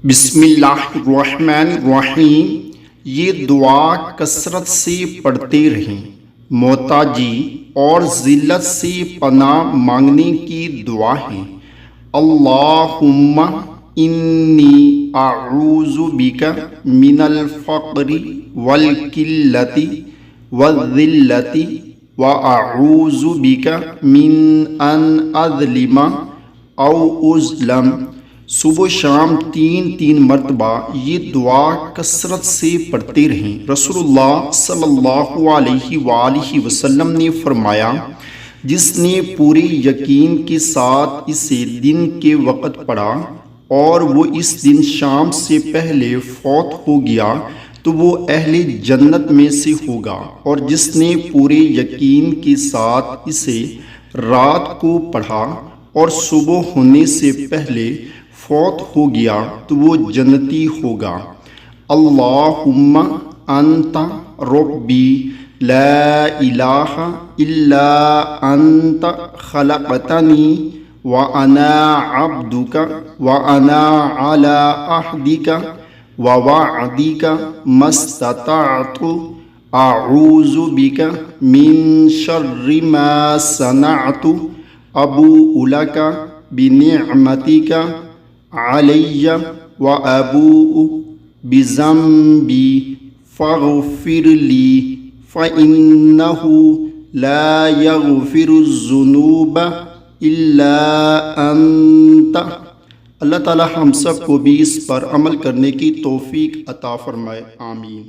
بسم اللہ الرحمن الرحیم۔ یہ دعا کثرت سے پڑھتے رہیں۔ محتاجی اور ذلت سے پناہ مانگنے کی دعا ہے۔ اللہم انی اعوذ بک من الفقر والقلۃ والذلۃ واعوذ بک من ان اظلم او اظلم۔ صبح و شام تین مرتبہ یہ دعا کثرت سے پڑھتے رہیں۔ رسول اللہ صلی اللہ علیہ وآلہ وسلم نے فرمایا، جس نے پورے یقین کے ساتھ اسے دن کے وقت پڑھا اور وہ اس دن شام سے پہلے فوت ہو گیا تو وہ اہل جنت میں سے ہوگا، اور جس نے پورے یقین کے ساتھ اسے رات کو پڑھا اور صبح ہونے سے پہلے فوت ہو گیا تو وہ جنتی ہوگا۔ اللہم انت ربی لا الہ الا انت خلقتنی وانا عبدک وانا علی عہدک ووعدک ما استطعت اعوذ بک من شر ما صنعت ابوء لک بنعمتک علی وابوء بذنبی فاغفر لی فإنہ لا یغفر الذنوب الا انت۔ اللہ تعالی ہم سب کو بھی اس پر عمل کرنے کی توفیق عطا فرمائے، آمین۔